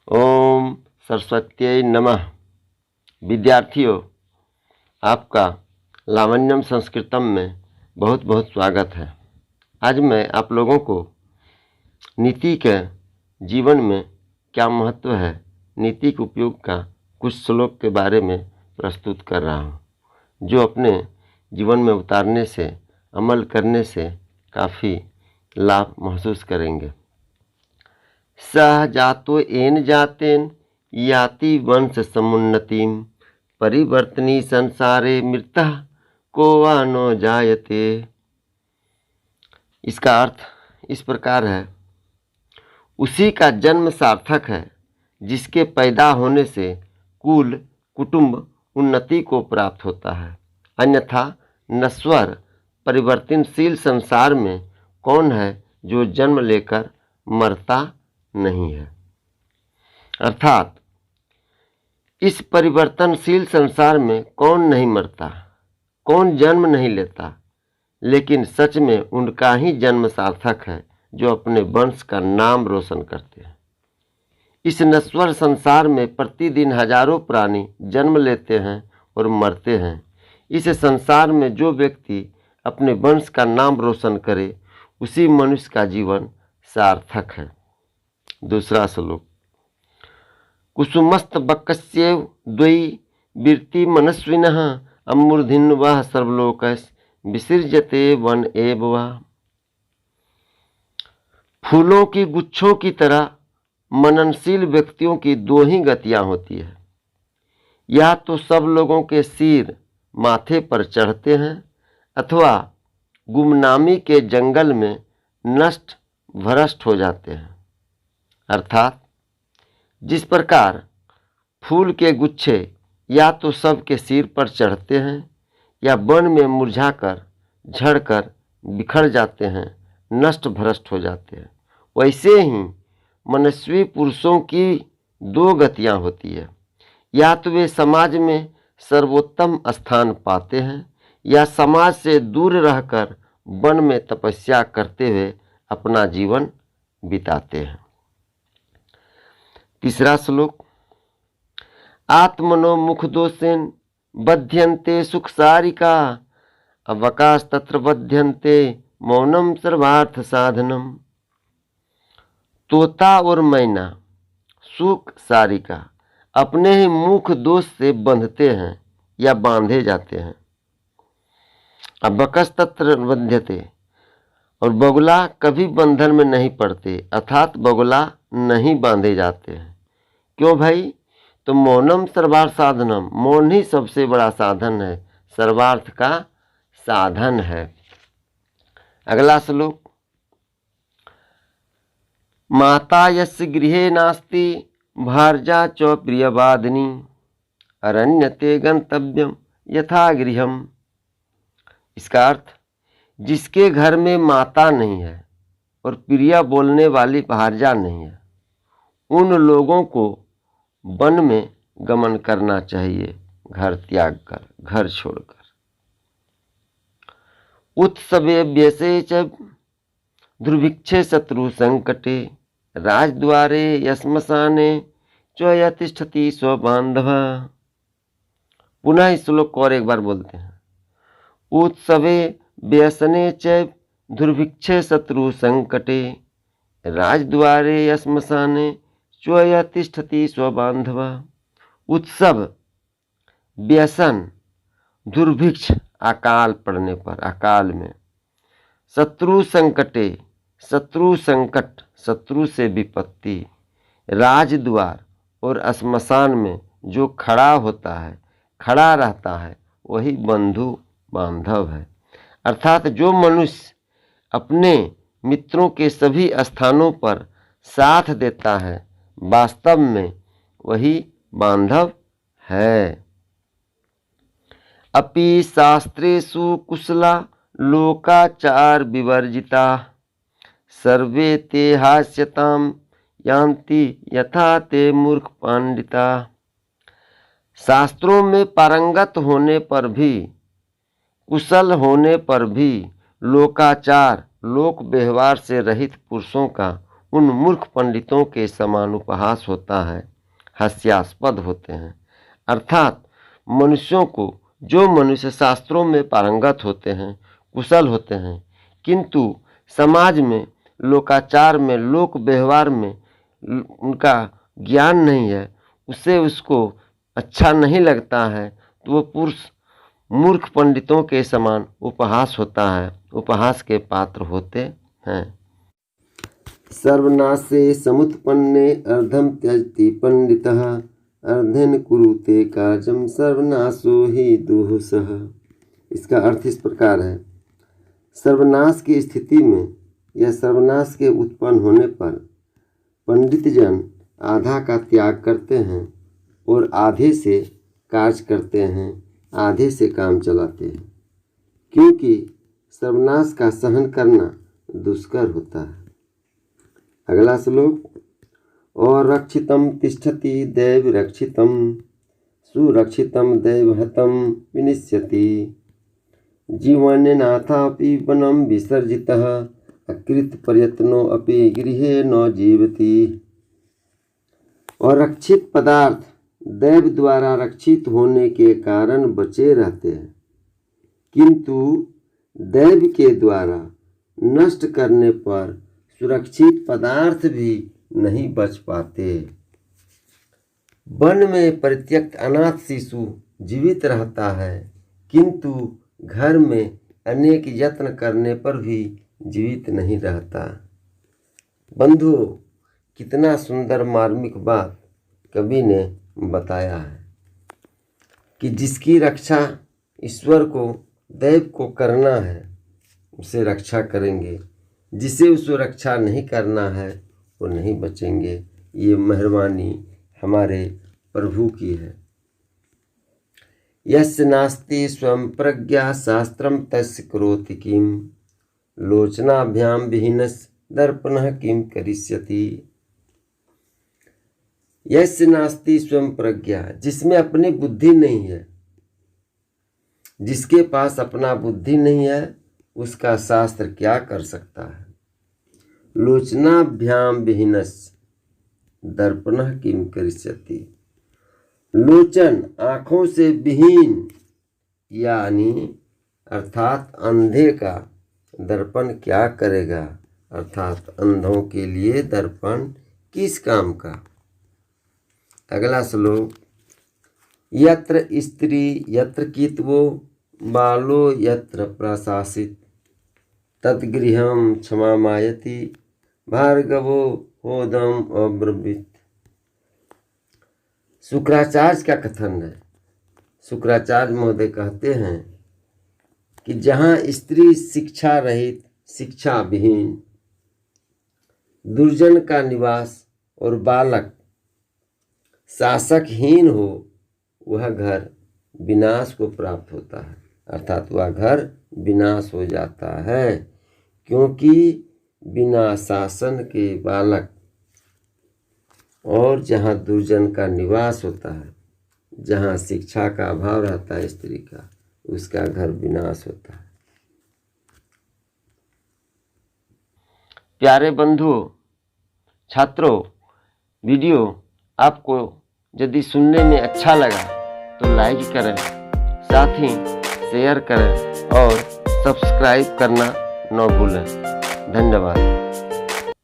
ओम सरस्वत्यै नमः। विद्यार्थियों, आपका लावण्यम संस्कृतम में बहुत बहुत स्वागत है। आज मैं आप लोगों को नीति के जीवन में क्या महत्व है, नीति के उपयोग का कुछ श्लोक के बारे में प्रस्तुत कर रहा हूँ, जो अपने जीवन में उतारने से, अमल करने से काफ़ी लाभ महसूस करेंगे। सह जातो येन जातेन याति वंश समुन्नतिम परिवर्तनी संसारे मृतः को वा न जायते। इसका अर्थ इस प्रकार है, उसी का जन्म सार्थक है जिसके पैदा होने से कुल कुटुंब उन्नति को प्राप्त होता है, अन्यथा नश्वर परिवर्तनशील संसार में कौन है जो जन्म लेकर मरता नहीं है। अर्थात इस परिवर्तनशील संसार में कौन नहीं मरता, कौन जन्म नहीं लेता, लेकिन सच में उनका ही जन्म सार्थक है जो अपने वंश का नाम रोशन करते हैं। इस नश्वर संसार में प्रतिदिन हजारों प्राणी जन्म लेते हैं और मरते हैं। इस संसार में जो व्यक्ति अपने वंश का नाम रोशन करे, उसी मनुष्य का जीवन सार्थक है। दूसरा श्लोक, कुसुमस्त बक्स्येव द्वयी वीर्ति मनस्विनः अमूर्धिन वह सर्वलोकस विसृजते वन एव वा। फूलों की गुच्छों की तरह मननशील व्यक्तियों की दो ही गतियां होती है, या तो सब लोगों के सिर माथे पर चढ़ते हैं अथवा गुमनामी के जंगल में नष्ट भ्रष्ट हो जाते हैं। अर्थात जिस प्रकार फूल के गुच्छे या तो सबके सिर पर चढ़ते हैं या वन में मुरझाकर झड़कर बिखर जाते हैं, नष्ट भ्रष्ट हो जाते हैं, वैसे ही मनस्वी पुरुषों की दो गतियां होती है, या तो वे समाज में सर्वोत्तम स्थान पाते हैं या समाज से दूर रहकर वन में तपस्या करते हुए अपना जीवन बिताते हैं। तीसरा श्लोक, आत्मनो मुख दोषेन बध्यन्ते सुख सारिका अवकाश तत्र बध्यन्ते मौनम सर्वार्थ साधनम। तोता और मैना सुख सारिका अपने ही मुख दोष से बंधते हैं या बांधे जाते हैं। अवकाश तत्र बध्यते, और बगुला कभी बंधन में नहीं पड़ते, अर्थात बगुला नहीं बांधे जाते हैं। क्यों भाई? तो मौनम सर्वार्थ साधनम, मौन ही सबसे बड़ा साधन है, सर्वार्थ का साधन है। अगला श्लोक, माता यस्य गृहे नास्ति भार्या च प्रियवादिनी अरण्यते गंतव्यम यथा गृहम। इसका अर्थ, जिसके घर में माता नहीं है और प्रिया बोलने वाली भार्या नहीं है, उन लोगों को वन में गमन करना चाहिए, घर त्याग कर, घर छोड़कर। उत्सवे व्यसे च दुर्भिक्षे शत्रु संकटे राजद्वारे यश्मशाने च यतिष्ठति स्वबांधव। पुनः इस श्लोक को और एक बार बोलते हैं। उत्सवे व्यसने च दुर्भिक्षे शत्रु संकटे राजद्वारे यश्मशाने च तिष्ठति स्वबांधव। उत्सव, व्यसन, दुर्भिक्ष अकाल पड़ने पर, अकाल में, शत्रु संकटे, शत्रु संकट, शत्रु से विपत्ति, राजद्वार और श्मशान में जो खड़ा होता है, खड़ा रहता है, वही बंधु बांधव है। अर्थात जो मनुष्य अपने मित्रों के सभी स्थानों पर साथ देता है, वास्तव में वही बांधव है। अपि शास्त्रेषु कुशला लोकाचार विवर्जिता सर्वे ते हास्यताम यान्ति यथा ते मूर्ख पंडिता। शास्त्रों में पारंगत होने पर भी, कुशल होने पर भी लोकाचार, लोक व्यवहार से रहित पुरुषों का उन मूर्ख पंडितों के समान उपहास होता है, हास्यास्पद होते हैं। अर्थात मनुष्यों को, जो मनुष्य शास्त्रों में पारंगत होते हैं, कुशल होते हैं, किंतु समाज में, लोकाचार में, लोक व्यवहार में उनका ज्ञान नहीं है, उससे उसको अच्छा नहीं लगता है, तो वो पुरुष मूर्ख पंडितों के समान उपहास होता है, उपहास के पात्र होते हैं। सर्वनाशे समुत्पन्ने अर्धम त्यजति पंडितः अर्धेन कुरुते कार्यम सर्वनाशो ही दुःसह। इसका अर्थ इस प्रकार है, सर्वनाश की स्थिति में या सर्वनाश के उत्पन्न होने पर पंडित जन आधा का त्याग करते हैं और आधे से कार्य करते हैं, आधे से काम चलाते हैं, क्योंकि सर्वनाश का सहन करना दुष्कर होता है। अगला श्लोक, और रक्षितम तिष्ठति दैव रक्षितम सुरक्षितम दैवहतम विनिश्यति जीवन्नाथापि वनम विसर्जितः अकृत प्रयत्नो अपि गृहे न जीवति। और रक्षित पदार्थ दैव द्वारा रक्षित होने के कारण बचे रहते हैं, किंतु दैव के द्वारा नष्ट करने पर सुरक्षित पदार्थ भी नहीं बच पाते। वन में परित्यक्त अनाथ शिशु जीवित रहता है, किंतु घर में अनेक यत्न करने पर भी जीवित नहीं रहता। बंधुओं, कितना सुंदर मार्मिक बात कवि ने बताया है कि जिसकी रक्षा ईश्वर को, दैव को करना है, उसे रक्षा करेंगे, जिसे उसको रक्षा नहीं करना है वो नहीं बचेंगे। ये मेहरबानी हमारे प्रभु की है। यस्य नास्ति स्वयं प्रज्ञा शास्त्रम तस्य करोति किम लोचनाभ्याम विहीनस्य दर्पणः किम करिष्यति। यस्य नास्ति स्वयं प्रज्ञा, जिसमें अपनी बुद्धि नहीं है, जिसके पास अपना बुद्धि नहीं है, उसका शास्त्र क्या कर सकता है। लोचनाभ्याम विहीनस्य दर्पणः किम करिष्यति। लोचन आँखों से विहीन यानी अर्थात अंधे का दर्पण क्या करेगा, अर्थात अंधों के लिए दर्पण किस काम का। अगला श्लोक, यत्र स्त्री यत्र कित्वो बालो यत्र प्रशासित तद्गृहं क्षमामायति भार्गवो होदम अब्रवीत। शुक्राचार्य का कथन है। शुक्राचार्य महोदय कहते हैं कि जहाँ स्त्री शिक्षा रहित, शिक्षा विहीन, दुर्जन का निवास और बालक शासकहीन हो, वह घर विनाश को प्राप्त होता है, अर्थात वह घर विनाश हो जाता है, क्योंकि बिना शासन के बालक और जहाँ दुर्जन का निवास होता है, जहाँ शिक्षा का अभाव रहता है स्त्री का, उसका घर विनाश होता है। प्यारे बंधुओं, छात्रों, वीडियो आपको यदि सुनने में अच्छा लगा तो लाइक करें, साथ ही शेयर करें और सब्सक्राइब करना न भूलें। धन्यवाद।